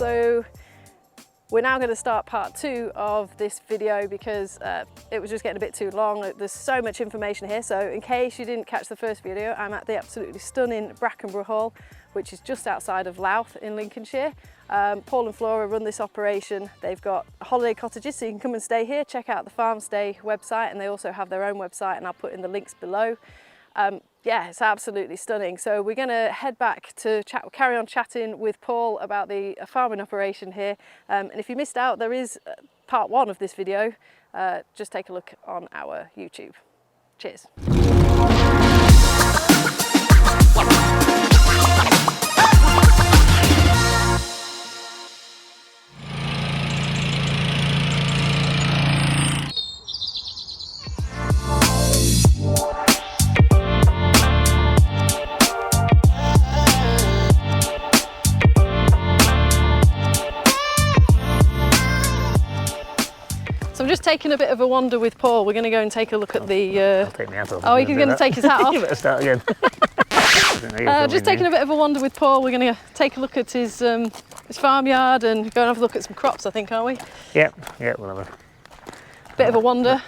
So we're now going to start part 2 of this video because it was just getting a bit too long. There's so much information here. So in case you didn't catch the first video, I'm at the absolutely stunning Brackenborough Hall, which is just outside of Louth in Lincolnshire. Paul and Flora run this operation. They've got holiday cottages, so you can come and stay here. Check out the Farm Stay website, and they also have their own website, and I'll put in the links below. Yeah, it's absolutely stunning. So we're going to head back to carry on chatting with Paul about the farming operation here. And if you missed out, there is part 1 of this video. Just take a look on our YouTube. Cheers. So I'm just taking a bit of a wander with Paul. We're going to go and take a look at the... I'll take my hat off. Oh, he's going to take his hat off. You better start again. Just taking a bit of a wander with Paul. We're going to take a look at his farmyard and go and have a look at some crops, I think, aren't we? Yep, we'll have a bit of a wander.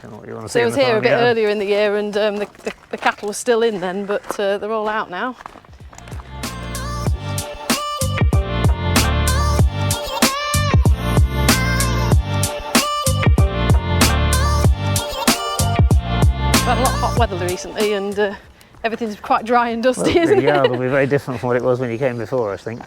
What you want to So see I was here a bit earlier in the year, and the cattle were still in then, but they're all out now. We've had a lot of hot weather recently, and everything's quite dry and dusty, isn't it? Yeah, it'll be very different from what it was when you came before, I think.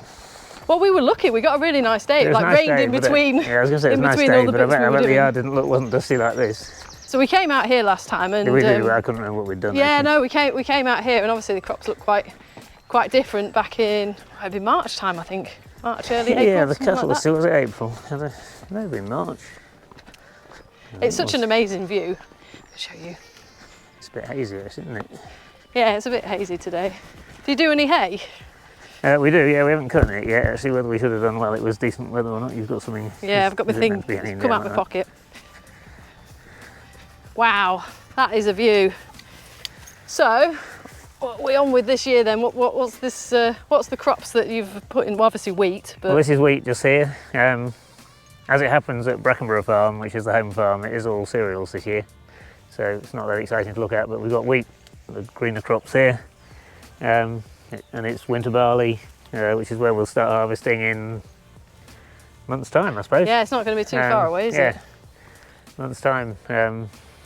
Well, we were lucky. We got a really nice day. It like rained in between. Yeah, I was going to say it was a nice day, but I bet the yard wasn't dusty like this. So we came out here last time, and we did. I couldn't remember what we'd done. Yeah, actually. no, we came out here, and obviously the crops look quite different back in maybe March time, I think. March, early April. Yeah, the cattle like was still, was it April? Maybe March. It's such an amazing view. I'll show you. It's a bit hazy, isn't it? Yeah, it's a bit hazy today. Do you do any hay? We do, yeah, we haven't cut it yet. Actually, whether we should have done while it was decent weather or not. You've got something. Yeah, I've got my thing come out my pocket. Wow, that is a view. So, what are we on with this year then? What's this? What's the crops that you've put in? Well, obviously wheat. But... Well, this is wheat just here. As it happens at Brackenborough Farm, which is the home farm, it is all cereals this year. So it's not that exciting to look at, but we've got wheat, the greener crops here. And it's winter barley, which is where we'll start harvesting in a month's time, I suppose. Yeah, it's not going to be too far away, is it? A month's time,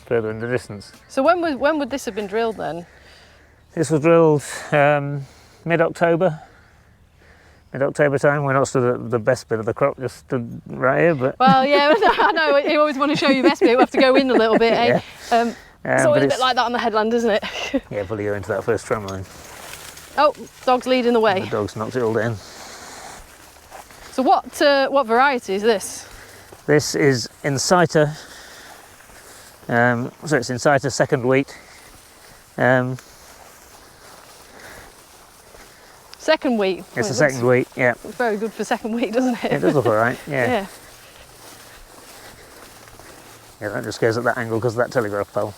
further in the distance. So when would this have been drilled then? This was drilled mid-October time. We're not stood at the best bit of the crop, just stood right here. But well, yeah, I know. You always want to show your best bit. We have to go in a little bit, eh? Yeah. It's always a bit like that on the headland, isn't it? Yeah, fully go into that first tram line. Oh, dog's leading the way. The dog's knocked it all down. So what variety is this? This is Inciter. So it's Inciter second wheat. Second wheat? It's a second wheat, yeah. It's very good for second wheat, doesn't it? It does look alright, yeah. Yeah. Yeah, that just goes at that angle because of that telegraph pole.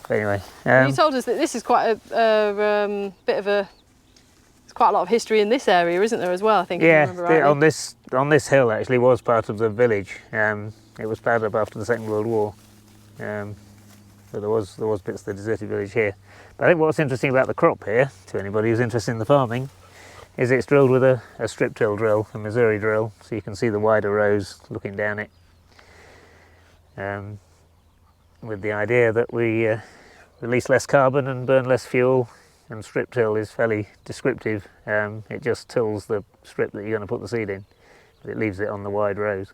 But anyway. You told us that this is quite a bit of a... There's quite a lot of history in this area, isn't there, as well, I think, if I remember rightly. on this hill actually was part of the village. It was plowed up after the Second World War. So there was bits of the deserted village here. But I think what's interesting about the crop here, to anybody who's interested in the farming, is it's drilled with a strip till drill, a Missouri drill, so you can see the wider rows looking down it. With the idea that we release less carbon and burn less fuel, and strip till is fairly descriptive. It just tills the strip that you're going to put the seed in, but it leaves it on the wide rows.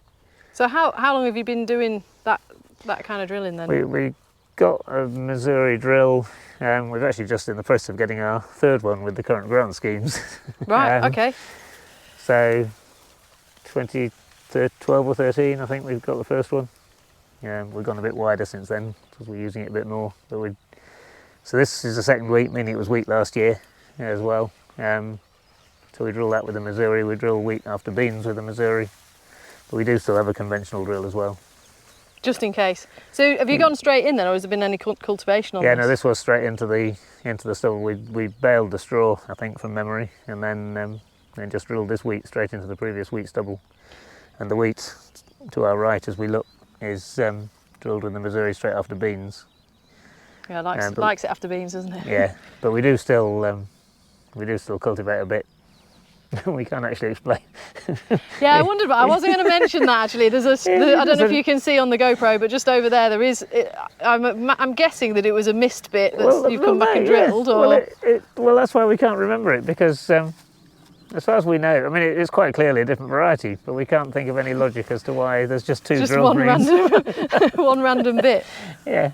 So how long have you been doing that kind of drilling then? We got a Missouri drill. We're actually just in the process of getting our third one with the current grant schemes. Right, okay. So 2012 or 13, I think we've got the first one. We've gone a bit wider since then because we're using it a bit more. But so this is the second wheat, meaning it was wheat last year as well. So we drill that with the Missouri. We drill wheat after beans with the Missouri. But we do still have a conventional drill as well. Just in case. So have you gone straight in then, or has there been any cultivation on this? Yeah, no, this was straight into the stubble. We baled the straw, I think, from memory, and then and just drilled this wheat straight into the previous wheat stubble. And the wheat to our right as we look is drilled with the Missouri straight after beans. Yeah, likes it after beans, doesn't it? Yeah, but we do still cultivate a bit. We can't actually explain. Yeah, I wondered, but I wasn't going to mention that actually. There's I don't know if you can see on the GoPro, but just over there, there is. I'm guessing that it was a missed bit that you've come back and drilled, yeah. or. Well, that's why we can't remember it, because as far as we know, I mean, it's quite clearly a different variety, but we can't think of any logic as to why there's just two Just drill one greens. one random bit. Yeah.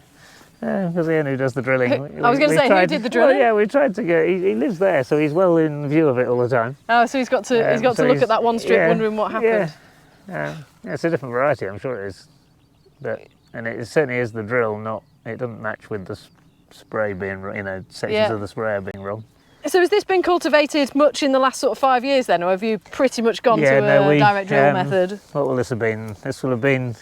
Because Ian who does the drilling. I was going to say, who did the drilling? Well, yeah, we tried to get. He lives there, so he's well in view of it all the time. Oh, so he's got to look at that one strip, wondering what happened. Yeah, it's a different variety, I'm sure it is. And it certainly is the drill. It doesn't match with the spray being, sections of the sprayer being wrong. So has this been cultivated much in the last sort of 5 years then, or have you pretty much gone to a direct drill method? What will this have been? This will have been.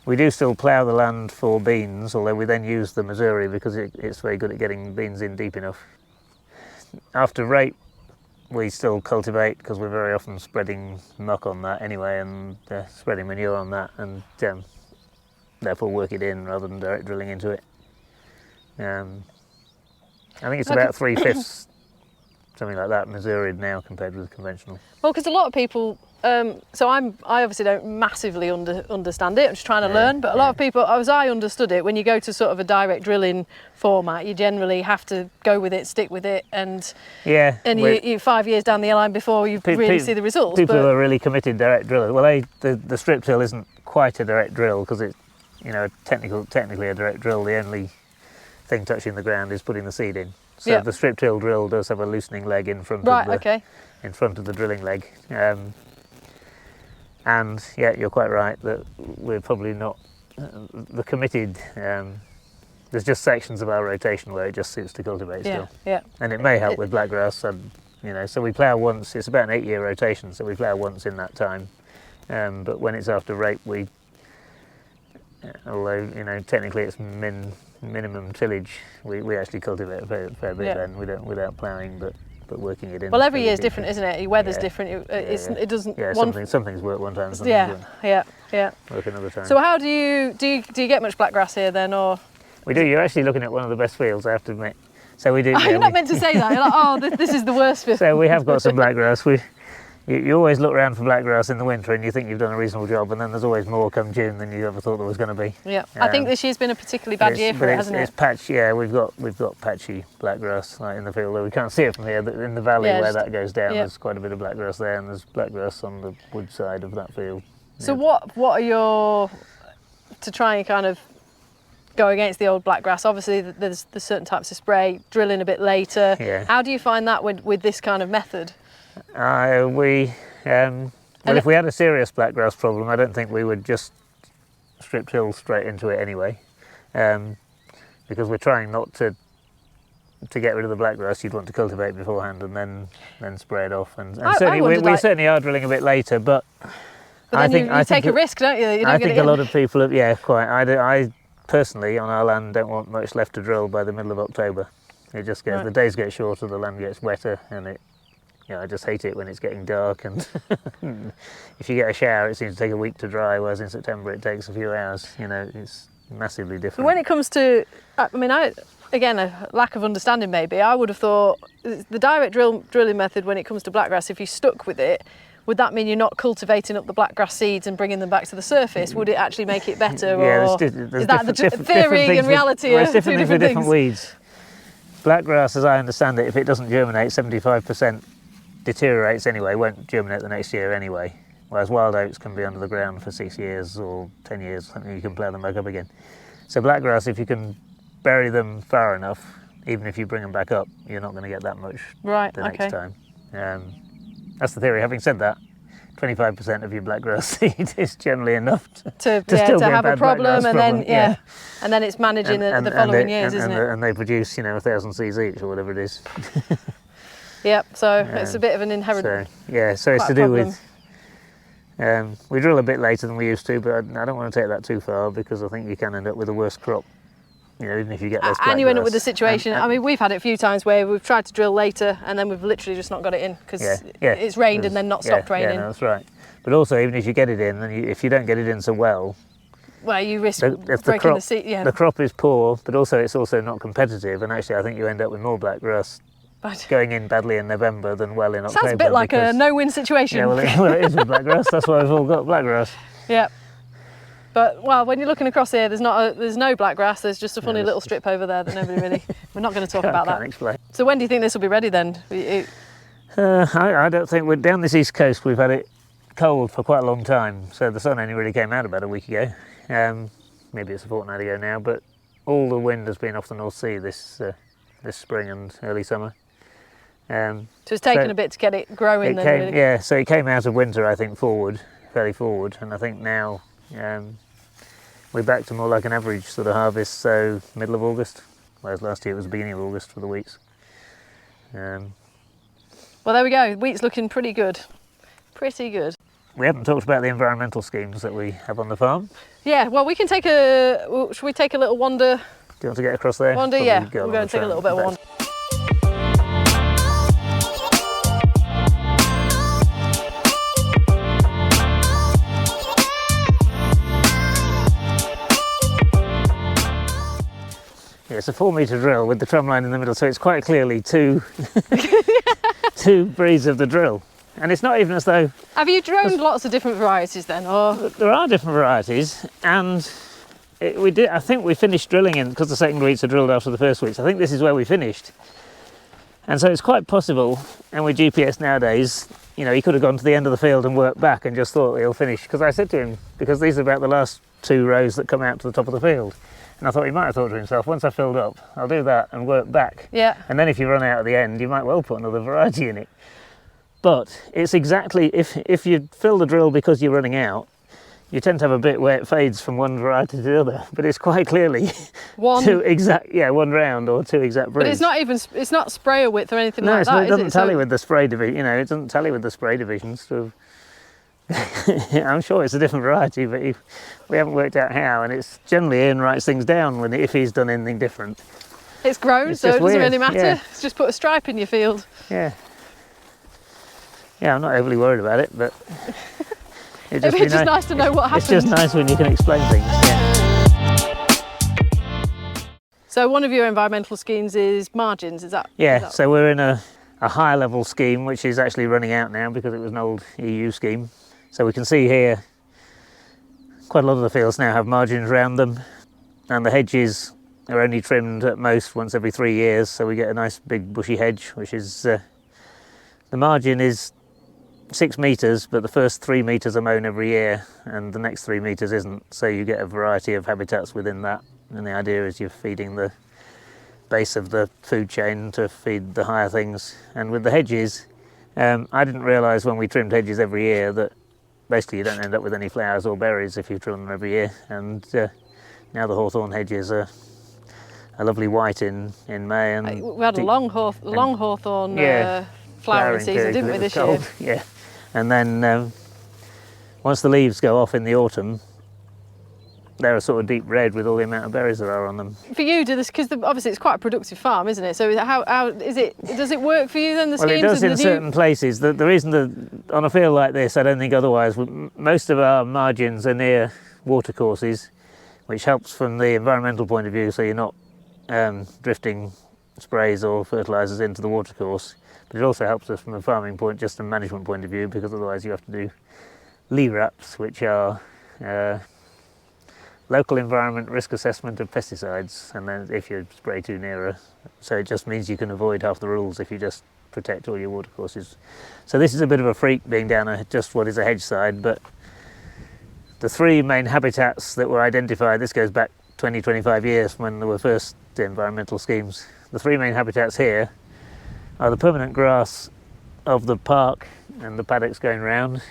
We do still plough the land for beans, although we then use the Missouri because it's very good at getting beans in deep enough. After rape, we still cultivate because we're very often spreading muck on that anyway, and spreading manure on that, and therefore work it in rather than direct drilling into it. I think it's about 3/5, something like that, Missouri now compared with conventional. Well, because a lot of people, so I obviously don't massively understand it. I'm just trying to learn. But a lot of people, as I understood it, when you go to sort of a direct drilling format, you generally have to go with it, stick with it, and you 5 years down the line before you really see the results. People who are really committed direct drillers, well, the strip till isn't quite a direct drill because it's technically a direct drill. The only thing touching the ground is putting the seed in. So the strip till drill does have a loosening leg in front in front of the drilling leg. And yeah, you're quite right that we're probably not the committed. There's just sections of our rotation where it just suits to cultivate still. Yeah. And it may help with blackgrass. So we plough once. It's about an 8-year rotation, so we plough once in that time. But when it's after rape, although technically it's minimum tillage, we actually cultivate a fair bit then without ploughing, but working it in. Well, every year is different, isn't it? Your weather's different. It doesn't. Yeah, some things work one time. Some things work another time. So how do you get much blackgrass here then, or? We do. You're actually looking at one of the best fields, I have to admit. So we do. You're not meant to say that. You're like, this is the worst field. So we have got some blackgrass. You always look around for blackgrass in the winter and you think you've done a reasonable job, and then there's always more come June than you ever thought there was going to be. Yeah, I think this year's been a particularly bad year for it, hasn't it? It's patchy. Yeah, we've got patchy blackgrass in the field. Though we can't see it from here, but in the valley where that goes down, there's quite a bit of blackgrass there, and there's blackgrass on the wood side of that field. So what are your, to try and kind of go against the old blackgrass? Obviously, there's certain types of spray, drilling a bit later. Yeah. How do you find that with this kind of method? If we had a serious blackgrass problem, I don't think we would just strip till straight into it anyway, because we're trying not to get rid of the blackgrass. You'd want to cultivate beforehand and then spray it off. And certainly we certainly are drilling a bit later, but I think you take a risk, don't you? I think a lot of people have, quite. I personally on our land don't want much left to drill by the middle of October. It just gets the days get shorter, the land gets wetter, and I just hate it when it's getting dark, and if you get a shower it seems to take a week to dry, whereas in September it takes a few hours. It's massively different. When it comes to, again, a lack of understanding maybe, I would have thought the direct drilling method when it comes to blackgrass, if you stuck with it, would that mean you're not cultivating up the blackgrass seeds and bringing them back to the surface? Would it actually make it better? Yeah, is that the theory and reality are two different things? Different weeds. Blackgrass, as I understand it, if it doesn't germinate, 75% deteriorates anyway, won't germinate the next year anyway, whereas wild oats can be under the ground for 6 years or 10 years, something you can plough them back up again. So blackgrass, if you can bury them far enough, even if you bring them back up, you're not going to get that much the next time. That's the theory. Having said that, 25% of your blackgrass seed is generally enough to have a problem, and then it's managing the following years, isn't it? And they produce 1,000 seeds each or whatever it is. Yep, so it's a bit of an inherent. So it's to do with. We drill a bit later than we used to, but I don't want to take that too far because I think you can end up with a worse crop you know, even if you get less And you end up with blackgrass. the situation, I mean, we've had it a few times where we've tried to drill later and then we've literally just not got it in because it's rained and then not stopped raining. Yeah, no, that's right. But also, even if you get it in, then if you don't get it in so well, well, you risk if breaking the seed. the crop is poor, but also it's also not competitive, and actually I think you end up with more blackgrass But going in badly in November than well in October. sounds a bit like a no-win situation. Yeah, well, it is with blackgrass. That's why we've all got blackgrass. Yeah. But well, when you're looking across here, there's no blackgrass. There's just a funny little strip over there that nobody really. We're not going to talk about that. Can't explain. So when do you think this will be ready then? I don't think we're down this east coast. We've had it cold for quite a long time, so the sun only really came out about a week ago. Maybe it's a fortnight ago now, but all the wind has been off the North Sea this spring and early summer. So it's taken a bit to get it growing then, really. Yeah, so it came out of winter, I think, fairly forward, and I think now we're back to more like an average sort of harvest, so middle of August, whereas last year it was the beginning of August for the wheats. Well, there we go. Wheat's looking pretty good. Pretty good. We haven't talked about the environmental schemes that we have on the farm. Yeah, well, we can should we take a little wander? Do you want to get across there? Wander, Probably yeah. go We're going to take a little bit of wander. Yeah, it's a 4-metre drill with the trum line in the middle, so it's quite clearly two breeds of the drill. And it's not even as though... Have you droned lots of different varieties then, or...? There are different varieties, and I think we finished drilling in, because the second wheats are drilled after the first wheats, I think this is where we finished. And so it's quite possible, and with GPS nowadays, you know, he could have gone to the end of the field and worked back and just thought he'll finish. Because I said to him, because these are about the last 2 rows that come out to the top of the field, and I thought he might have thought to himself, once I've filled up, I'll do that and work back. Yeah. And then if you run out at the end, you might well put another variety in it. But it's exactly, if you fill the drill because you're running out, you tend to have a bit where it fades from one variety to the other. But it's quite clearly one round or 2 exact breeds. But it's not sprayer width or anything like that, No, it doesn't is it? tally with the spray division. You know, it doesn't tally with the spray divisions. So I'm sure it's a different variety, but we haven't worked out how. And it's generally Ian writes things down if he's done anything different. It's grown, so it doesn't really matter. Yeah. It's just put a stripe in your field. Yeah. Yeah, I'm not overly worried about it, but it's just nice to know what happens. It's just nice when you can explain things. Yeah. So one of your environmental schemes is margins, is that? Yeah, so we're in a higher level scheme, which is actually running out now because it was an old EU scheme. So we can see here, quite a lot of the fields now have margins around them, and the hedges are only trimmed at most once every 3 years, so we get a nice big bushy hedge, which is, the margin is 6 metres, but the first 3 metres are mown every year and the next 3 metres isn't, so you get a variety of habitats within that, and the idea is you're feeding the base of the food chain to feed the higher things. And with the hedges, I didn't realise when we trimmed hedges every year that basically you don't end up with any flowers or berries if you trim them every year, and now the hawthorn hedges are a lovely white in May. And we had a long hawthorn flowering season, didn't we, this year? Yeah. And then once the leaves go off in the autumn, they're a sort of deep red with all the amount of berries there are on them. For you, because obviously it's quite a productive farm, isn't it? So how is it? Does it work for you then? The schemes? Well, it does in certain places. The reason on a field like this, I don't think otherwise. Most of our margins are near watercourses, which helps from the environmental point of view. So you're not drifting sprays or fertilisers into the watercourse. But it also helps us from a farming point, just a management point of view, because otherwise you have to do LERAPs, which are local environment risk assessment of pesticides, and then if you spray too near so it just means you can avoid half the rules if you just protect all your watercourses. So this is a bit of a freak being down just what is a hedge side, but the 3 main habitats that were identified, this goes back 20-25 years when there were first environmental schemes. The 3 main habitats here are the permanent grass of the park and the paddocks going round.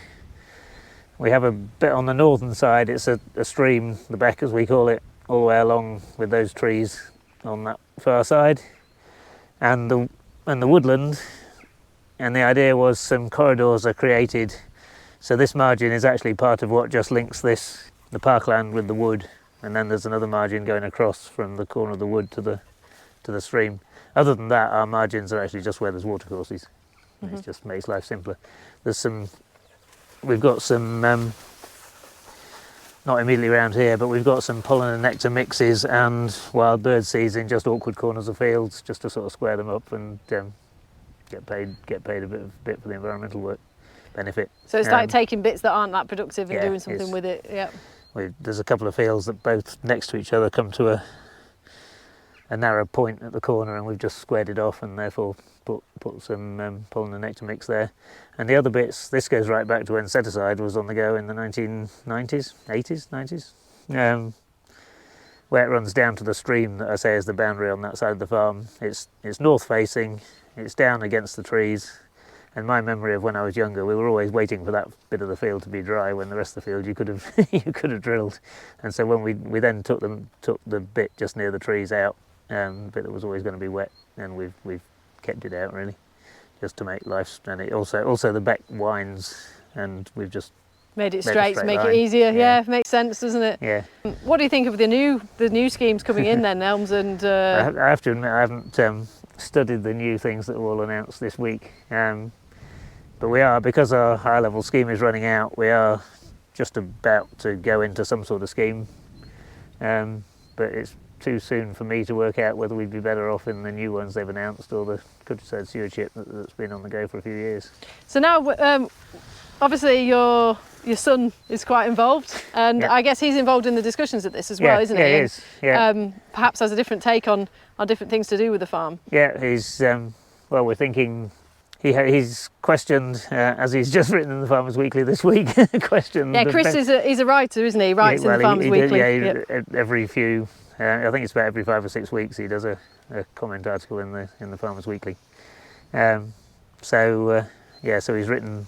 We have a bit on the northern side, it's a stream, the beck as we call it, all the way along with those trees on that far side. And the woodland, and the idea was some corridors are created. So this margin is actually part of what just links the parkland with the wood and then there's another margin going across from the corner of the wood to the stream. Other than that, our margins are actually just where there's watercourses. It just makes life simpler. We've got some, not immediately around here, but we've got some pollen and nectar mixes and wild bird seeds in just awkward corners of fields, just to sort of square them up and get paid a bit for the environmental work benefit. So it's like taking bits that aren't that productive and doing something with it. Yeah. There's a couple of fields that both next to each other come to a narrow point at the corner, and we've just squared it off and therefore put some pollen and nectar mix there. And the other bits, this goes right back to when set-aside was on the go in the 1990s, 80s, 90s, where it runs down to the stream that I say is the boundary on that side of the farm. It's north facing, it's down against the trees, and my memory of when I was younger, we were always waiting for that bit of the field to be dry when the rest of the field you could have drilled. And so when we then took the bit just near the trees out, the bit that was always going to be wet, and we've kept it out really, just to make life. And it also the beck winds, and we've just made it straight to make it easier. Yeah, makes sense, doesn't it? Yeah. What do you think of the new schemes coming in then, Elms and? I have to admit I haven't studied the new things that were all announced this week, but we are, because our higher level scheme is running out, we are just about to go into some sort of scheme, but it's too soon for me to work out whether we'd be better off in the new ones they've announced or the countryside stewardship that's been on the go for a few years. So now, obviously your son is quite involved, and I guess he's involved in the discussions of this as well, isn't he? Yeah, he is. Yeah. Perhaps has a different take on different things to do with the farm. Yeah, he's well, we're thinking. He's questioned, as he's just written in the Farmers Weekly this week. Questioned. Yeah, Chris he's a writer, isn't he? He writes in the Farmers Weekly. Every few. I think it's about every 5 or 6 weeks he does a comment article in the Farmers Weekly. So he's written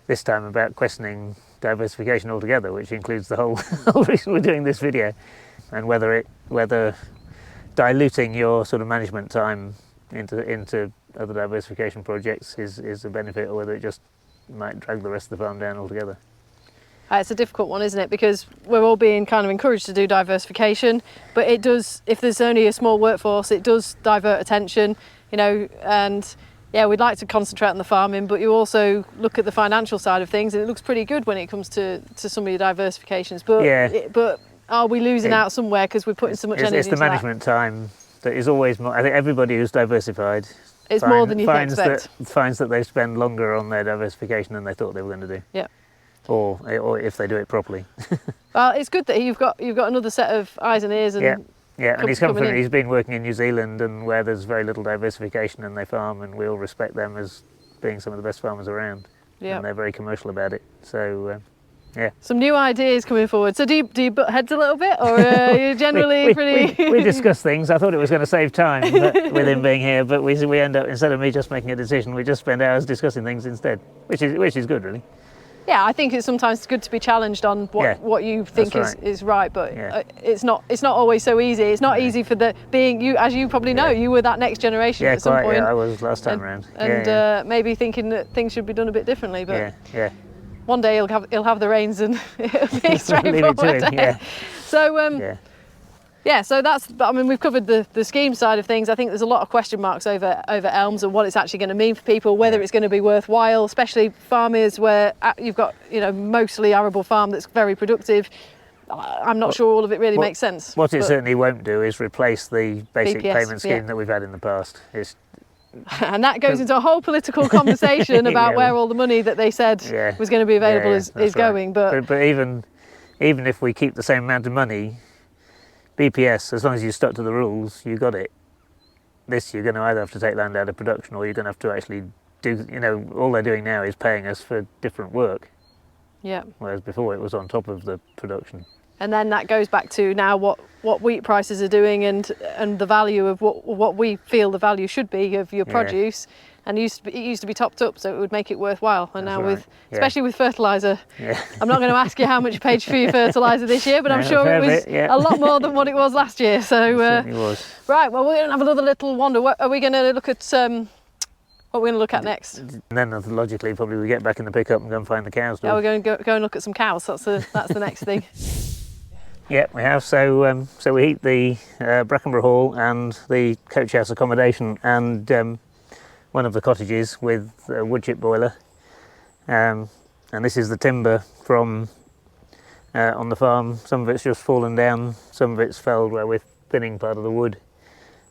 this time about questioning diversification altogether, which includes the whole reason we're doing this video, and whether diluting your sort of management time into other diversification projects is a benefit, or whether it just might drag the rest of the farm down altogether. It's a difficult one, isn't it? Because we're all being kind of encouraged to do diversification, but it does, if there's only a small workforce, it does divert attention, and we'd like to concentrate on the farming, but you also look at the financial side of things, and it looks pretty good when it comes to some of your diversifications. But but are we losing out somewhere because we're putting so much energy into that? It's the management time that is always more. I think everybody who's diversified more than you can expect. Finds that they spend longer on their diversification than they thought they were going to do. Yeah. Or if they do it properly. Well, it's good that you've got another set of eyes and ears. And and he's been working in New Zealand, and where there's very little diversification, and they farm, and we all respect them as being some of the best farmers around. Yeah. And they're very commercial about it. So. Some new ideas coming forward. So do you butt heads a little bit, or are you generally pretty... We discuss things. I thought it was going to save time with him being here, but we end up, instead of me just making a decision, we just spend hours discussing things instead, which is good, really. Yeah, I think it's sometimes good to be challenged on what you think is right, but it's not always so easy. It's not easy for being you, as you probably know, you were that next generation at some point. Yeah, I was last time around. And maybe thinking that things should be done a bit differently, but one day he'll have the reins and it'll be straightforward. So so that's. I mean, we've covered the scheme side of things. I think there's a lot of question marks over elms and what it's actually going to mean for people, whether it's going to be worthwhile, especially farmers where you've got mostly arable farm that's very productive. I'm not sure all of it really makes sense. What it certainly won't do is replace the basic BPS, payment scheme that we've had in the past. And that goes into a whole political conversation about where all the money that they said was going to be available is going. But even if we keep the same amount of money, BPS, as long as you stuck to the rules, you got it. This, you're going to either have to take land out of production, or you're going to have to actually do, all they're doing now is paying us for different work. Yeah. Whereas before it was on top of the production. And then that goes back to now what wheat prices are doing and the value of what we feel the value should be of your produce. And it used to be topped up, so it would make it worthwhile. And now especially with fertiliser, I'm not going to ask you how much you paid for your fertiliser this year, but I'm sure it was a lot more than what it was last year. So it certainly was. Right, well, we're going to have another little wander. Are we going to look at what we're going to look at next? And then logically, probably we get back in the pickup and go and find the cows. Yeah, we're going to go and look at some cows. That's the next thing. Yeah, we have. So so we heat the Brackenborough Hall and the coach house accommodation and one of the cottages with a wood chip boiler. And this is the timber from on the farm. Some of it's just fallen down, some of it's felled where we're thinning part of the wood.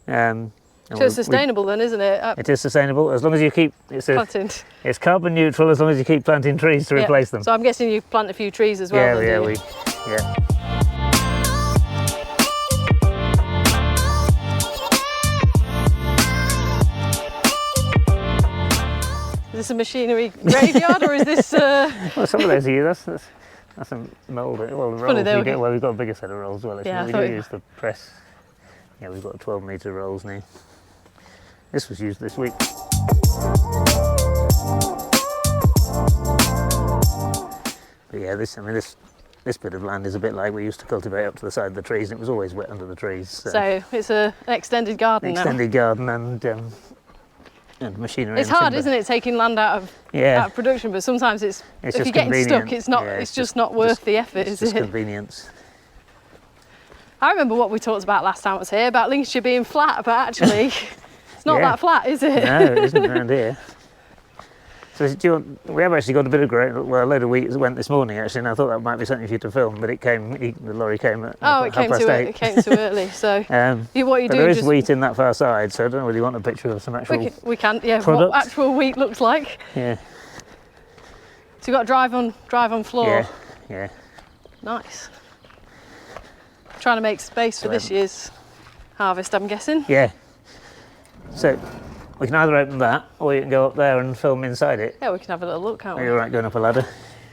And so it's sustainable then, isn't it? It is sustainable as long as you keep it's carbon neutral as long as you keep planting trees to replace them. So I'm guessing you plant a few trees as well. Yeah, yeah. Is this a machinery graveyard or is this? Well, some of those are you. That's a mould. Well, the rolls we've got a bigger set of rolls. Well, we do use the press. Yeah, we've got 12-metre rolls now. This was used this week. But yeah, this bit of land is a bit like we used to cultivate up to the side of the trees, and it was always wet under the trees. So it's an extended garden now. Extended garden and machinery. It's hard, isn't it, taking land out of production? But sometimes if you're getting stuck, it's not. It's just not worth the effort, is it? It's just convenience. I remember what we talked about last time I was here about Lincolnshire being flat, but actually it's not that flat, is it? No, it isn't around here. So we have actually got a bit of a load of wheat that went this morning actually, and I thought that might be something for you to film, but the lorry came at it came too early. So what you do? There is wheat in that far side, so I don't know whether you want a picture of some actual. We can, yeah. Product. What actual wheat looks like. Yeah. So you've got drive on floor. Yeah. Yeah. Nice. Trying to make space for this year's harvest, I'm guessing. Yeah. So we can either open that, or you can go up there and film inside it. Yeah, we can have a little look, can't we? Are you all right going up a ladder?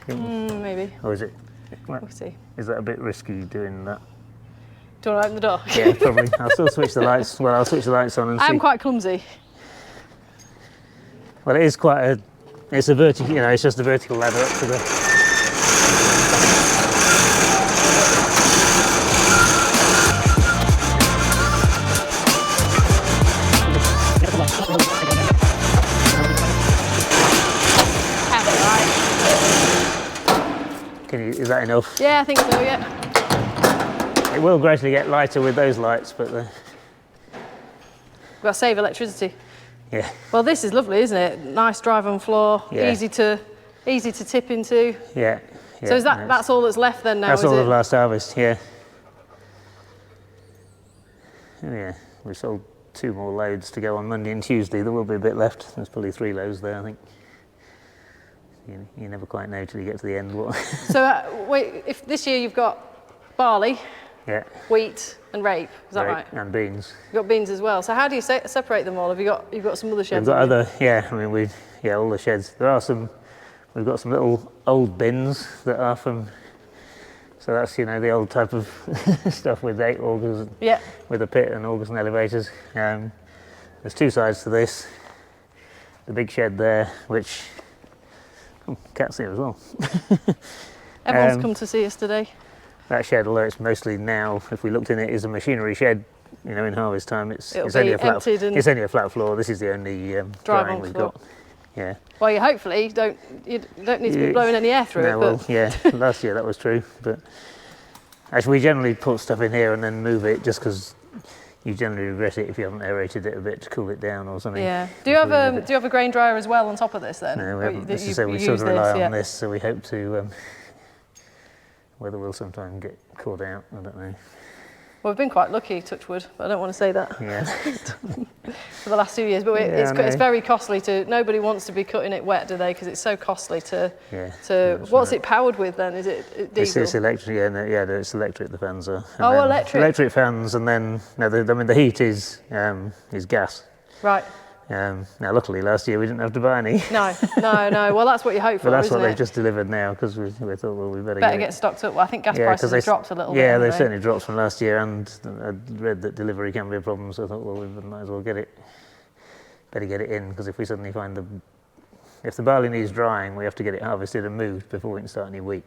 Maybe. Or is it? We'll see. Is that a bit risky doing that? Do you want to open the door? Yeah, probably. I'll still switch the lights. Well, I'll switch the lights on and see. I'm quite clumsy. Well, it is quite it's a vertical, it's just a vertical ladder up to the. Is that enough? Yeah, I think so, yeah. It will gradually get lighter with those lights, but we've got to save electricity. Yeah. Well, this is lovely, isn't it? Nice drive on floor, easy to tip into. Yeah. So is that's all that's left then now? That's all of last harvest, yeah. Oh yeah, we sold 2 more loads to go on Monday and Tuesday. There will be a bit left. There's probably 3 loads there, I think. You never quite know till you get to the end. So wait, if this year you've got barley, wheat and rape, is that right? And beans. You've got beans as well. So how do you separate them all? You've got some other sheds? We've got other, all the sheds. There are some. We've got some little old bins that are from. So that's the old type of stuff with 8 augers, with a pit and augers and elevators. There's 2 sides to this. The big shed there, which. Cats here as well. Everyone's come to see us today. That shed, although it's mostly now, if we looked in it, is a machinery shed. In harvest time, it's only a flat. It's only a flat floor. This is the only drying we've got. Yeah. Well, you hopefully don't need to be blowing any air through it. Well, yeah. Last year that was true, but actually we generally put stuff in here and then move it, just because you generally regret it if you haven't aerated it a bit to cool it down or something. Yeah. Do you have a grain dryer as well on top of this then? No, we haven't. We sort of rely on this, so we hope to. Whether we'll sometime get caught out, I don't know. Well, we've been quite lucky, touch wood, but I don't want to say that. Yeah. For the last 2 years, but it's very costly to. Nobody wants to be cutting it wet, do they? Because it's so costly to. Yeah. What's it powered with then? Is it diesel? It's electric. It's electric. The fans are. Electric. Electric fans, and then the heat is gas. Right. Now, luckily, last year we didn't have to buy any. No. Well, that's what you hope for. But that's isn't what it? they've just delivered now, because we thought, well, we better get stocked up. Well, I think gas prices have dropped a little bit. Yeah, they've certainly dropped from last year, and I read that delivery can be a problem. So I thought, well, we might as well better get it in, because if we suddenly find if the barley needs drying, we have to get it harvested and moved before we can start any wheat.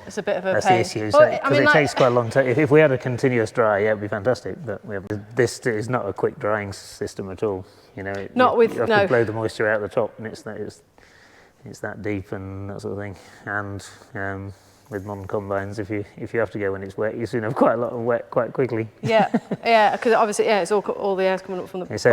It's a bit of a pain. That's the issue, because it takes quite a long time. If we had a continuous dry, it'd be fantastic, but this is not a quick drying system at all. You have to blow the moisture out the top, and it's that deep and that sort of thing. And with modern combines, if you have to go when it's wet, you soon have quite a lot of wet quite quickly. Yeah, yeah, because obviously, yeah, it's all the air's coming up from the. It's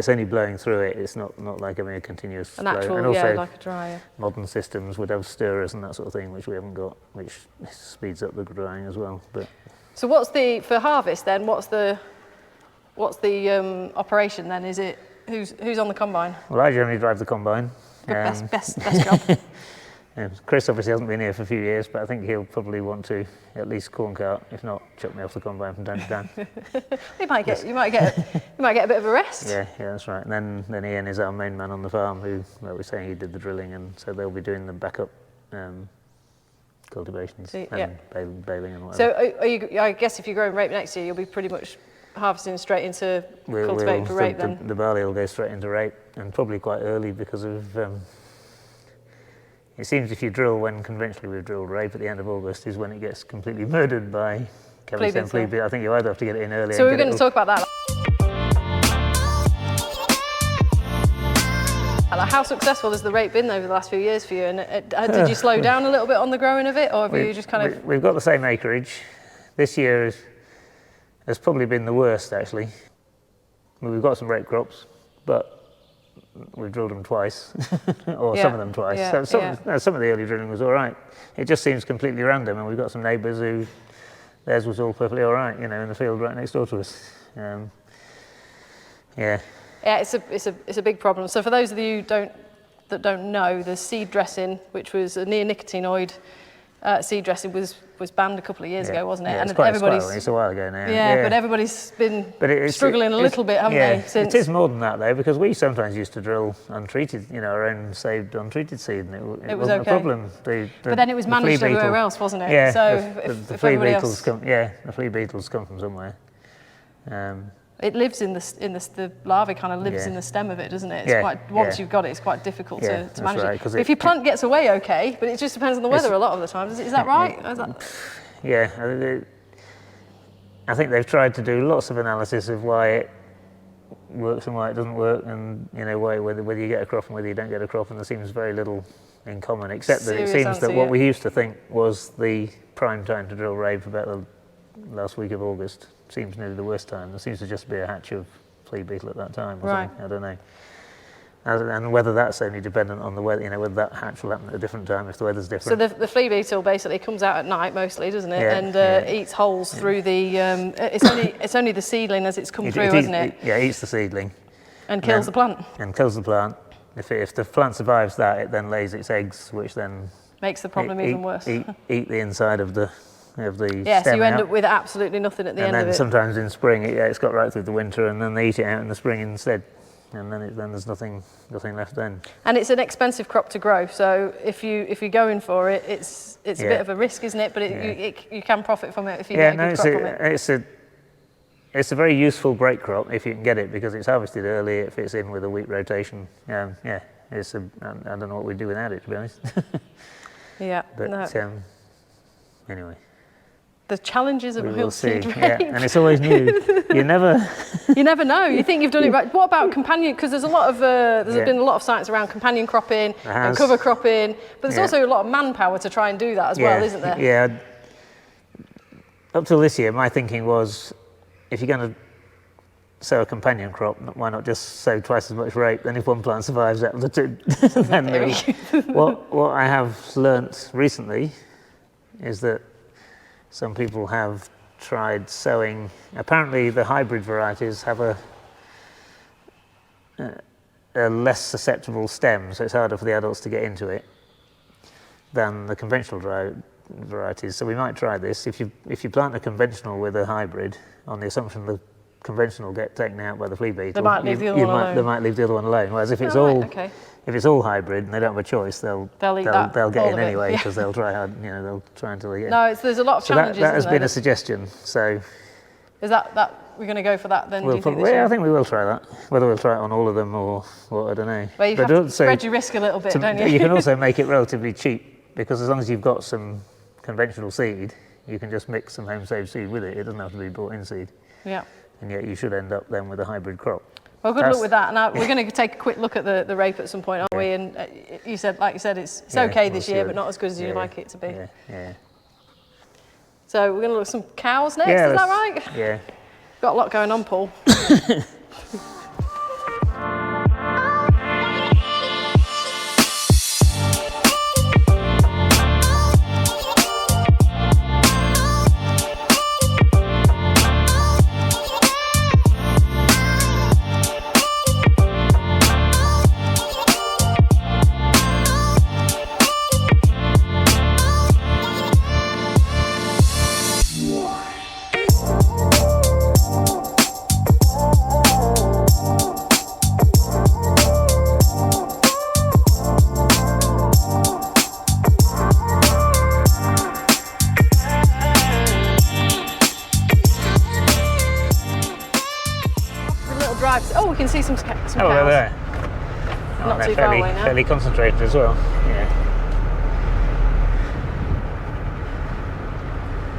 only blowing through it. It's not like having a continuous flow. Natural, and also, like a dryer. Modern systems would have stirrers and that sort of thing, which we haven't got, which speeds up the drying as well. But so, what's for harvest then? What's the operation then? Is it who's on the combine? Well, I generally drive the combine. Best job. Chris obviously hasn't been here for a few years, but I think he'll probably want to at least corn cart, if not chuck me off the combine from time to time. You might get a bit of a rest. Yeah, that's right. And then Ian is our main man on the farm, who, like we were saying, he did the drilling, and so they'll be doing the backup cultivations and baling and whatever. So I guess if you're growing rape next year, you'll be pretty much harvesting straight into cultivating for rape then? The barley will go straight into rape, and probably quite early because of it seems if you drill when conventionally we've drilled rape at the end of August is when it gets completely murdered by flea beetle. I think you either have to get it in early. So we're going to talk about that. Like, how successful has the rape been over the last few years for you? And did you slow down a little bit on the growing of it, or have you just kind of? We've got the same acreage. This year has probably been the worst actually. We've got some rape crops, but we've drilled them twice, or some of them twice. So some of the early drilling was all right. It just seems completely random, and we've got some neighbours who theirs was all perfectly all right, in the field right next door to us. Yeah, it's a big problem. So for those of you that don't know, the seed dressing, which was a neonicotinoid seed dressing, was banned a couple of years ago, wasn't it? Yeah, and it's a while ago now. Yeah, but everybody's been struggling a little bit, haven't they? Since it is more than that though, because we sometimes used to drill untreated, our own saved untreated seed, and it wasn't okay. A problem. But then it was managed everywhere else, wasn't it? Yeah. So the flea beetles the flea beetles come from somewhere. It lives in the larvae kind of lives in the stem of it, doesn't it? It's once you've got it, it's quite difficult to manage right, it. If your plant gets away okay, but it just depends on the weather a lot of the time. Is that right? Yeah, I think they've tried to do lots of analysis of why it works and why it doesn't work, and whether you get a crop and whether you don't get a crop, and there seems very little in common, except that it seems that what we used to think was the prime time to drill rape, about the last week of August, seems nearly the worst time. There seems to just be a hatch of flea beetle at that time or something. I don't know. And whether that's only dependent on the weather, whether that hatch will happen at a different time if the weather's different. So the flea beetle basically comes out at night mostly, doesn't it? And eats holes through the. It's only the seedling as it's come through, isn't it? It eats the seedling. And kills the plant. And kills the plant. If the plant survives that, it then lays its eggs, which then makes the problem even worse. Eat the inside of the stem. So you end up with absolutely nothing at the end of it. And then sometimes in spring, it's got right through the winter, and then they eat it out in the spring instead. And then there's nothing left then. And it's an expensive crop to grow, so if you're going for it, it's a bit of a risk, isn't it? But you can profit from it if you get a good crop from it. It's a very useful break crop if you can get it, because it's harvested early, it fits in with a wheat rotation. I don't know what we'd do without it, to be honest. Anyway. The challenges of oilseed rape. And it's always new. You never know. You think you've done it right. What about companion? Because there's been a lot of science around companion cropping and cover cropping, but there's also a lot of manpower to try and do that as well, isn't there? Yeah. Up till this year, my thinking was, if you're going to sow a companion crop, why not just sow twice as much rape? Then if one plant survives out of the two, then what I have learnt recently is that some people have tried sowing. Apparently, the hybrid varieties have a less susceptible stem, so it's harder for the adults to get into it than the conventional varieties. So we might try this. If you plant a conventional with a hybrid, on the assumption the conventional get taken out by the flea beetle, they might leave the other one alone. Whereas if it's all hybrid and they don't have a choice, they'll get in anyway, because they'll try hard. They'll try until they get in. No, there's a lot of challenges. That has been a suggestion. So is that we're going to go for that then? I think we will try that. Whether we'll try it on all of them or what, I don't know. Well, you have to spread your risk a little bit, don't you? You can also make it relatively cheap, because as long as you've got some conventional seed, you can just mix some home saved seed with it. It doesn't have to be bought in seed. Yeah. And yet you should end up then with a hybrid crop. Well, good luck with that. And we're going to take a quick look at the rape at some point, aren't we? And like you said, it's okay this year, but not as good as you'd like it to be. So we're going to look at some cows next, Yeah, is that right? Yeah. Got a lot going on, Paul. Oh, we can see some cows. Oh, they're there. Not they're too far away now. fairly concentrated as well. Yeah.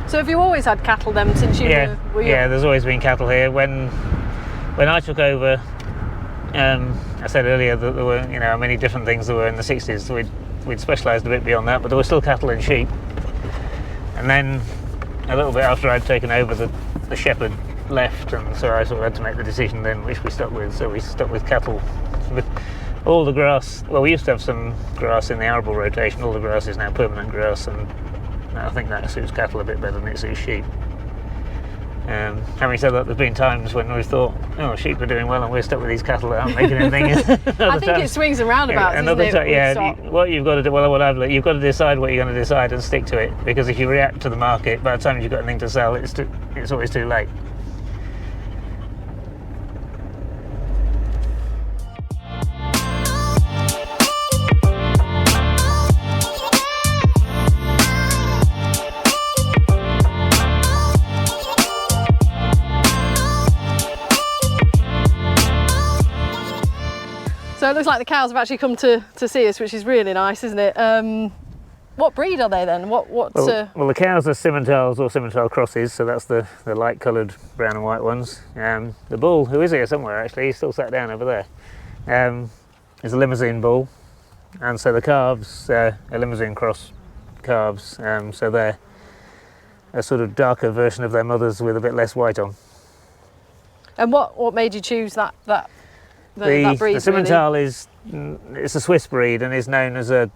So have you always had cattle then since you were young? Yeah, there's always been cattle here. When I took over, I said earlier that there were many different things there were in the 60s. We'd specialised a bit beyond that, but there were still cattle and sheep. And then a little bit after I'd taken over, the shepherd left, and so I sort of had to make the decision then which we stuck with. So we stuck with cattle. With all the grass, well, we used to have some grass in the arable rotation. All the grass is now permanent grass, and I think that suits cattle a bit better than it suits sheep. Having said that, there's been times when we've thought, oh, sheep are doing well and we're stuck with these cattle that aren't making anything. I think it swings and roundabouts, isn't it? What you've got to do, what I've learned, you've got to decide what you're going to decide and stick to it, because if you react to the market, by the time you've got anything to sell, it's always too late. So it looks like the cows have actually come to see us, which is really nice, isn't it? What breed are they then? Well, the cows are Simmentals or Simmental crosses, so that's the light coloured brown and white ones. The bull, who is here somewhere actually, he's still sat down over there, is a Limousin bull, and so the calves are Limousin cross calves, so they're a sort of darker version of their mothers with a bit less white on. And what made you choose that breed? The Simmental it's a Swiss breed and is known as a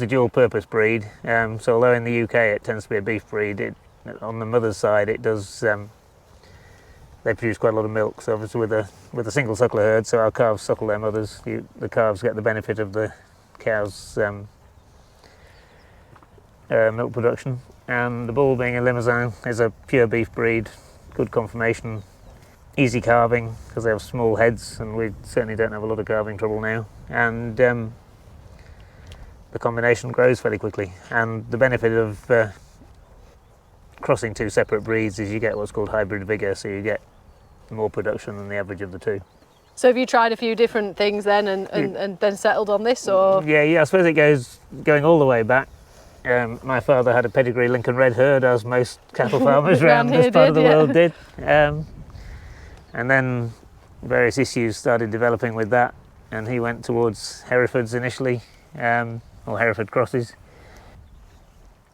dual purpose breed. So although in the UK it tends to be a beef breed, on the mother's side it does. They produce quite a lot of milk. So obviously with a single suckler herd, so our calves suckle their mothers. The calves get the benefit of the cows' milk production. And the bull, being a Limousin, is a pure beef breed, good conformation. Easy calving because they have small heads, and we certainly don't have a lot of calving trouble now. And the combination grows fairly quickly. And the benefit of crossing two separate breeds is you get what's called hybrid vigour, so you get more production than the average of the two. So have you tried a few different things then and then settled on this, or? Yeah, I suppose it going all the way back. My father had a pedigree Lincoln Red herd, as most cattle farmers around this part of the world did. And then various issues started developing with that, and he went towards Herefords initially, or Hereford crosses.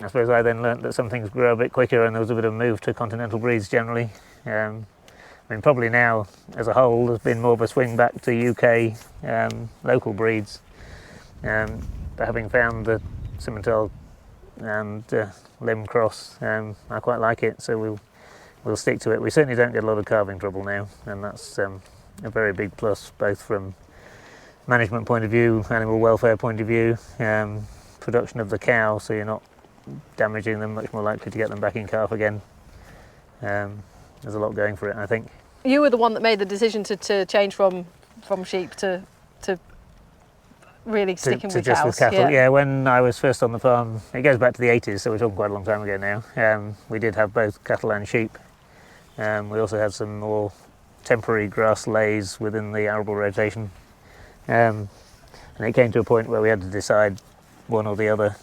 I suppose I then learnt that some things grow a bit quicker, and there was a bit of a move to continental breeds generally. Probably now, as a whole, there's been more of a swing back to UK local breeds. But having found the Simmental and Lim cross, I quite like it, so we'll stick to it. We certainly don't get a lot of calving trouble now, and that's a very big plus, both from management point of view, animal welfare point of view, production of the cow, so you're not damaging them, much more likely to get them back in calf again. There's a lot going for it, I think. You were the one that made the decision to change from sheep to really sticking with just cows. With cattle. Yeah, when I was first on the farm, it goes back to the 80s, so we're talking quite a long time ago now. We did have both cattle and sheep. We also had some more temporary grass lays within the arable rotation. And it came to a point where we had to decide one or the other.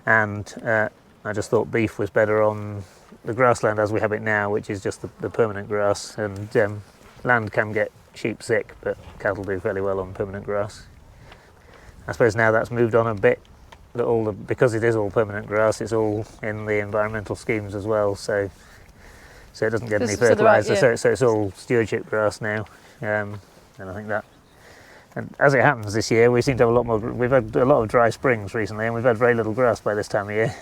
I just thought beef was better on the grassland as we have it now, which is just the permanent grass. And land can get sheep sick, but cattle do fairly well on permanent grass. I suppose now that's moved on a bit. because it is all permanent grass, it's all in the environmental schemes as well. So it doesn't get any fertiliser. So it's all stewardship grass now, and I think that. And as it happens this year, we seem to have a lot more. We've had a lot of dry springs recently, and we've had very little grass by this time of year.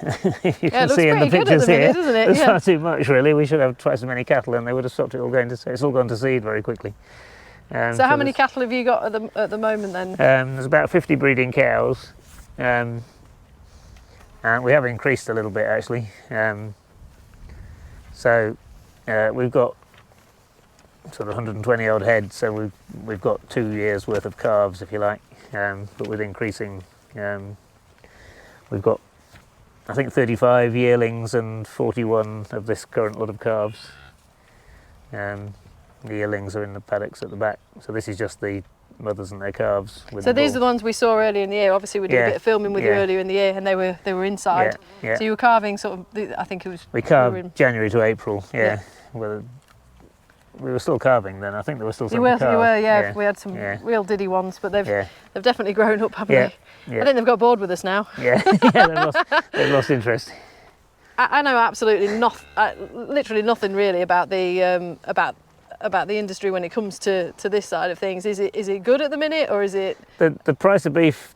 You can see in the pictures here, there's far too much really. We should have twice as many cattle, and they would have stopped it all going to. It's all gone to seed very quickly. So how many cattle have you got at the moment then? There's about 50 breeding cows, and we have increased a little bit actually. So we've got sort of 120 odd head, so we've got 2 years worth of calves, if you like, but with increasing, we've got I think 35 yearlings and 41 of this current lot of calves. The yearlings are in the paddocks at the back, so this is just the mothers and their calves. So these are the ones we saw earlier in the year. Obviously we did a bit of filming with you earlier in the year, and they were inside. So you were carving sort of, I think it was... We carved January to April, Well, we were still carving then. I think there were still some You were. We had some real diddy ones, but they've definitely grown up, haven't they? I think they've got bored with us now. They've lost interest. I know absolutely literally nothing really about the industry when it comes to this side of things. Is it good at the minute, or is it? The price of beef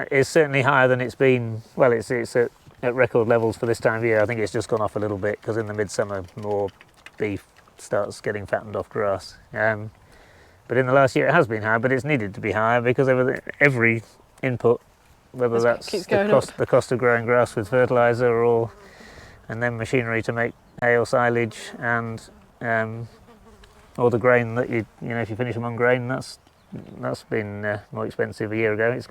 is certainly higher than it's been. Well, it's at record levels for this time of year. I think it's just gone off a little bit because in the midsummer more beef starts getting fattened off grass. But in the last year it has been higher, but it's needed to be higher because every input, whether that's the cost of growing grass with fertiliser and then machinery to make hay or silage, and or the grain that you know if you finish them on grain, that's been more expensive a year ago. It's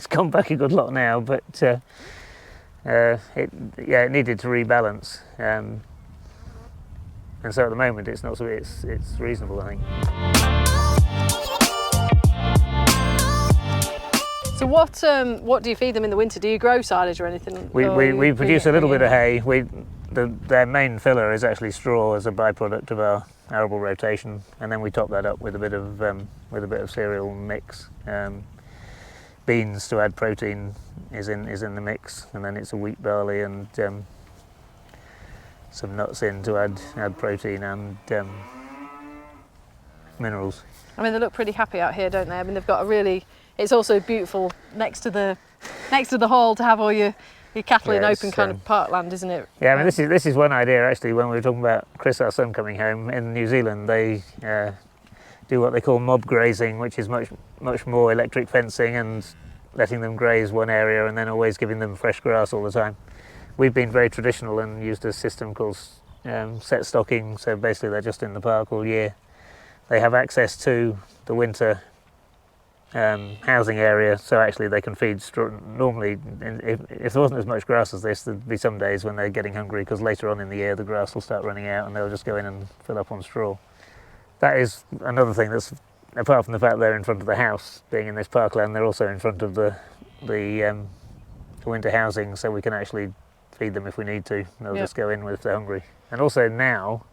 gone back a good lot now, but it needed to rebalance, and so at the moment it's not so it's reasonable, I think. So what do you feed them in the winter? Do you grow silage or anything? We produce a little bit of hay. Their main filler is actually straw as a byproduct of our arable rotation, and then we top that up with a bit of cereal mix. Beans to add protein is in the mix, and then it's a wheat, barley, and some nuts in to add protein and minerals. I mean, they look pretty happy out here, don't they? I mean, they've got a really. It's also beautiful next to the hall to have all your cattle in open kind of parkland, isn't it? Yeah, I mean, this is one idea actually. When we were talking about Chris, our son, coming home in New Zealand, they do what they call mob grazing, which is much more electric fencing and letting them graze one area and then always giving them fresh grass all the time. We've been very traditional and used a system called set stocking. So basically, they're just in the park all year. They have access to the winter housing area, so actually they can feed straw. Normally, if there wasn't as much grass as this, there'd be some days when they're getting hungry because later on in the year the grass will start running out and they'll just go in and fill up on straw. That is another thing that's, apart from the fact they're in front of the house, being in this parkland, they're also in front of the winter housing, so we can actually feed them if we need to. They'll just go in if they're hungry. And also now,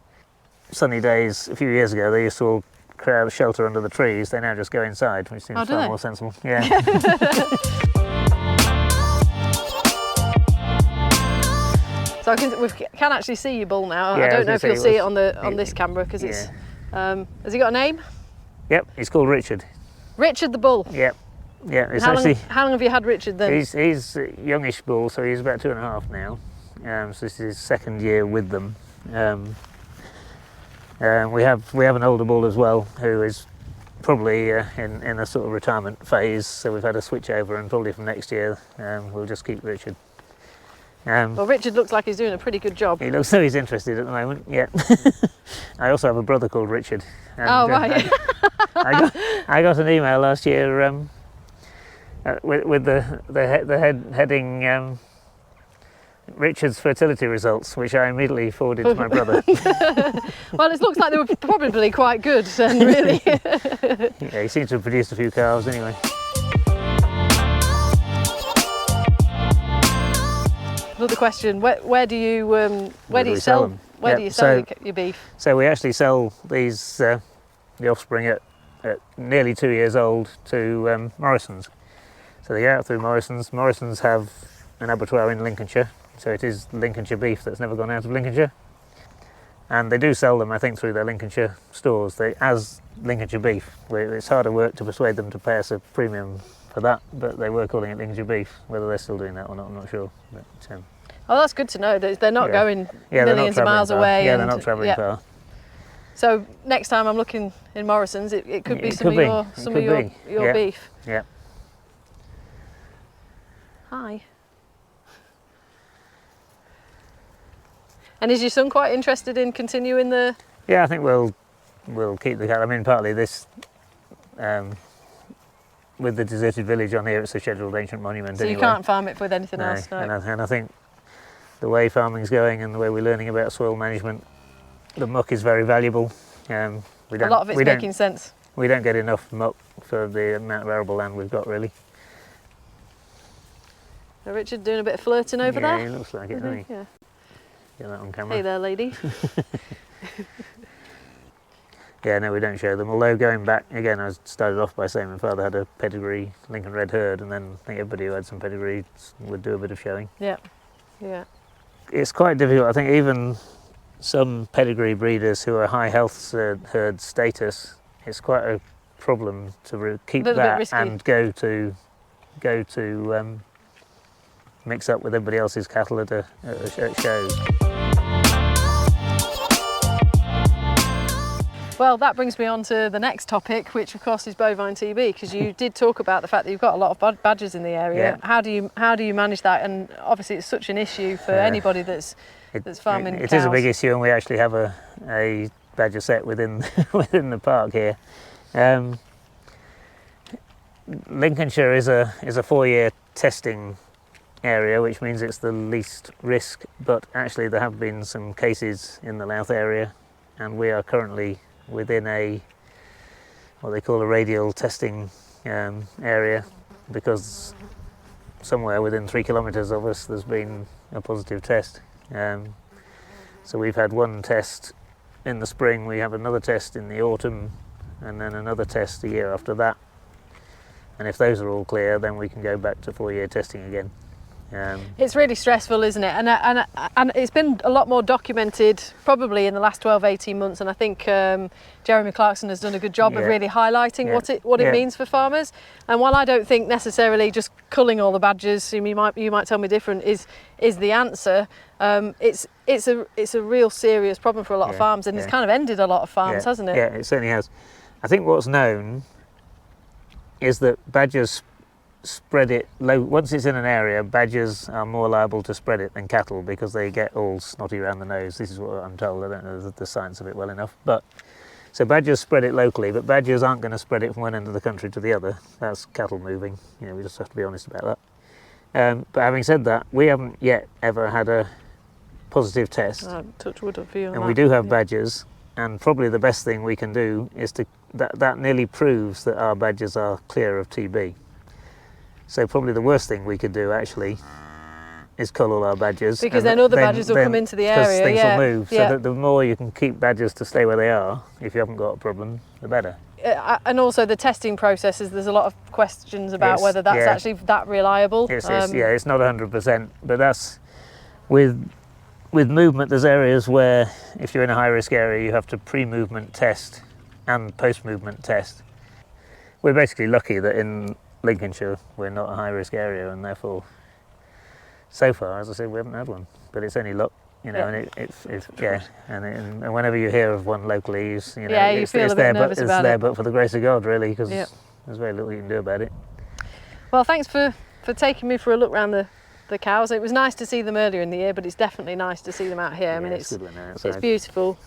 sunny days, a few years ago, they used to all crowd shelter under the trees. They now just go inside, which seems far more sensible. Yeah. So we can actually see your bull now. I don't know if you'll see it on this camera because it's. Has he got a name? Yep, he's called Richard. Richard the bull. Yep. Yeah. It's how long have you had Richard then? He's a youngish bull, so he's about 2.5 now. So this is his second year with them. We have an older bull as well who is probably in a sort of retirement phase, so we've had a switch over, and probably from next year we'll just keep Richard. Well, Richard looks like he's doing a pretty good job. He looks so he's interested at the moment. Yeah. I also have a brother called Richard. And, right. I got an email last year with the heading. Richard's fertility results, which I immediately forwarded to my brother. Well, it looks like they were probably quite good then, really. Yeah, he seems to have produced a few calves anyway. Another question: where do you sell them? Where do you sell your beef? So we actually sell these the offspring at nearly 2 years old to Morrison's. So they go out through Morrison's. Morrison's have an abattoir in Lincolnshire, so it is Lincolnshire beef that's never gone out of Lincolnshire. And they do sell them, I think, through their Lincolnshire stores. as Lincolnshire beef. It's harder work to persuade them to pay us a premium for that, but they were calling it Lincolnshire beef. Whether they're still doing that or not, I'm not sure. But, oh, that's good to know. They're not going they're millions of miles away. Yeah, they're not travelling far. So next time I'm looking in Morrison's, it could be some of your beef. Yeah. Hi. And is your son quite interested in continuing the? Yeah, I think we'll keep the cattle. I mean, partly this, with the deserted village on here, it's a scheduled ancient monument. So anyway. You can't farm it with anything else. No. And I think the way farming's going and the way we're learning about soil management, the muck is very valuable. A lot of it's making sense. We don't get enough muck for the amount of arable land we've got, really. Richard doing a bit of flirting over there? Yeah, he looks like it, doesn't he? Yeah. Get that on camera. Hey there, lady. Yeah, no, we don't show them. Although going back, again, I started off by saying my father had a pedigree Lincoln Red herd, and then I think everybody who had some pedigree would do a bit of showing. Yeah, yeah. It's quite difficult. I think even some pedigree breeders who are high health herd status, it's quite a problem to keep that and go to mix up with everybody else's cattle at shows. Well, that brings me on to the next topic, which of course is bovine TB, because you did talk about the fact that you've got a lot of badgers in the area. Yeah. How do you manage that? And obviously it's such an issue for anybody that's farming cows. It is a big issue, and we actually have a badger set within within the park here. Lincolnshire is a 4-year testing area, which means it's the least risk, but actually there have been some cases in the Louth area, and we are currently within what they call a radial testing area, because somewhere within 3 kilometres of us there's been a positive test. So we've had one test in the spring, we have another test in the autumn, and then another test a year after that, and if those are all clear, then we can go back to 4-year testing again. It's really stressful, isn't it? And it's been a lot more documented probably in the last 12-18 months, and I think Jeremy Clarkson has done a good job of really highlighting what it means for farmers. And while I don't think necessarily just culling all the badgers, you might tell me different, is the answer, it's a real serious problem for a lot of farms, and it's kind of ended a lot of farms, hasn't it? Yeah, it certainly has. I think what's known is that badgers spread it low. Once it's in an area, badgers are more liable to spread it than cattle because they get all snotty around the nose. This is what I'm told. I don't know the science of it well enough. But so badgers spread it locally, but badgers aren't going to spread it from one end of the country to the other. That's cattle moving. We just have to be honest about that. But having said that, we haven't yet ever had a positive test. Touch wood up for you. And we do have badgers, and probably the best thing we can do is that nearly proves that our badgers are clear of TB. So probably the worst thing we could do actually is cull all our badgers. Because then other badgers will come into the area. Because things will move. So that the more you can keep badgers to stay where they are, if you haven't got a problem, the better. And also the testing processes, there's a lot of questions about whether that's actually that reliable. It's not 100%, but that's with movement. There's areas where if you're in a high risk area, you have to pre-movement test and post-movement test. We're basically lucky that in Lincolnshire we're not a high risk area, and therefore so far, as I said, we haven't had one, but it's only luck, and it's and whenever you hear of one locally, it's feel a bit nervous about it. But for the grace of God, really, because there's very little you can do about it. Well, thanks for taking me for a look around the cows. It was nice to see them earlier in the year, but it's definitely nice to see them out here. I mean, it's beautiful,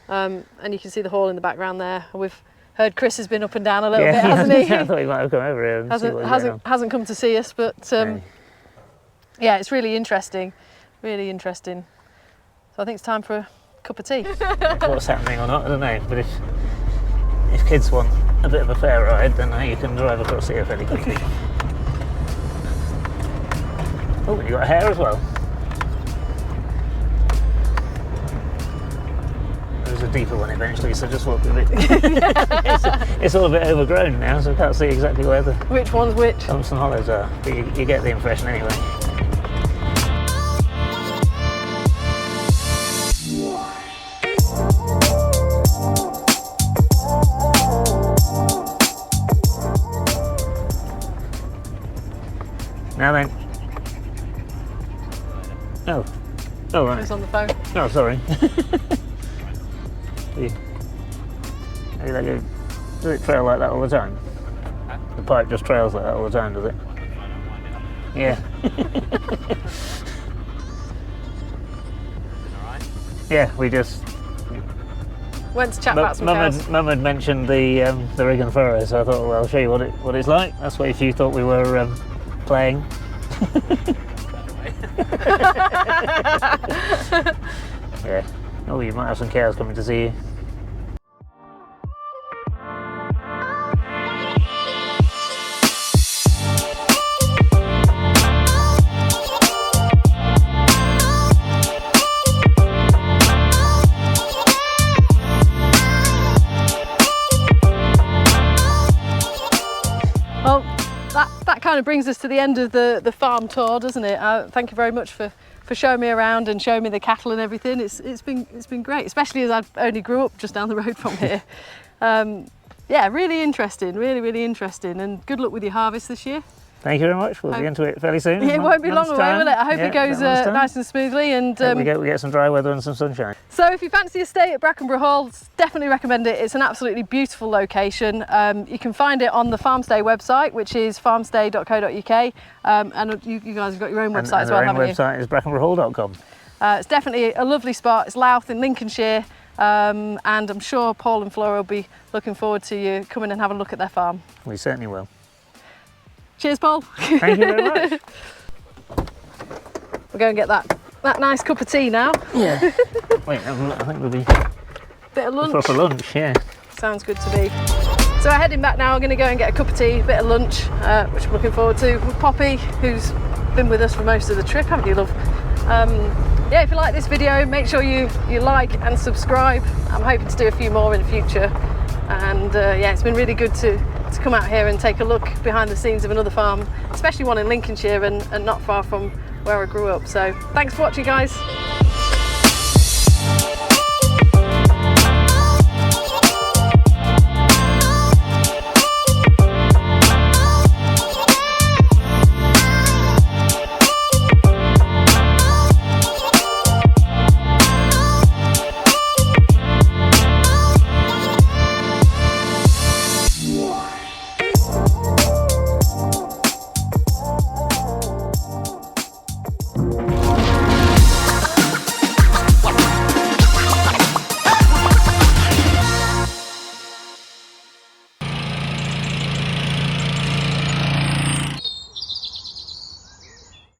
and you can see the hall in the background there. We've heard Chris has been up and down a little bit, hasn't he? I thought he might have come over here and hasn't come to see us, but it's really interesting, really interesting. So I think it's time for a cup of tea. What's happening or not, I don't know, but if kids want a bit of a fair ride, then you can drive across here fairly quickly. Oh, you got a hare as well. there's a deeper one eventually, so just walk a bit. It's all a bit overgrown now, so I can't see exactly where the Which one's which? Thompson Hollows are, but you get the impression anyway. Now then. Oh. Oh, right. Who's on the phone? Oh, sorry. Does it trail like that all the time? The pipe just trails like that all the time, does it? Yeah. Yeah, we just Went to chat about some cows. Mum had mentioned the rig and furrow, so I thought, well, I'll show you what it's like. That's what if you thought we were playing. Yeah. Oh, you might have some cows coming to see you. Well, that kind of brings us to the end of the farm tour, doesn't it? Thank you very much for showing me around and showing me the cattle and everything. It's been great, especially as I only grew up just down the road from here. Yeah, really interesting, really interesting, and good luck with your harvest this year. Thank you very much. We'll be into it fairly soon. It won't be long away, will it? I hope it goes nice and smoothly. And we get some dry weather and some sunshine. So if you fancy a stay at Brackenborough Hall, definitely recommend it. It's an absolutely beautiful location. You can find it on the Farmstay website, which is farmstay.co.uk. And you guys have got your own website as well, haven't you? Our own website is brackenboroughhall.com. It's definitely a lovely spot. It's Louth in Lincolnshire. And I'm sure Paul and Flora will be looking forward to you coming and having a look at their farm. We certainly will. Cheers, Paul. Thank you very much. We'll go and get that nice cup of tea now. Yeah. Wait, I think we'll be bit of lunch. Proper lunch, yeah. Sounds good to me. So we're heading back now. I'm going to go and get a cup of tea, a bit of lunch, which I'm looking forward to, with Poppy, who's been with us for most of the trip, haven't you, love? Yeah, if you like this video, make sure you like and subscribe. I'm hoping to do a few more in the future. And yeah, it's been really good to come out here and take a look behind the scenes of another farm, especially one in Lincolnshire and not far from where I grew up. So thanks for watching, guys.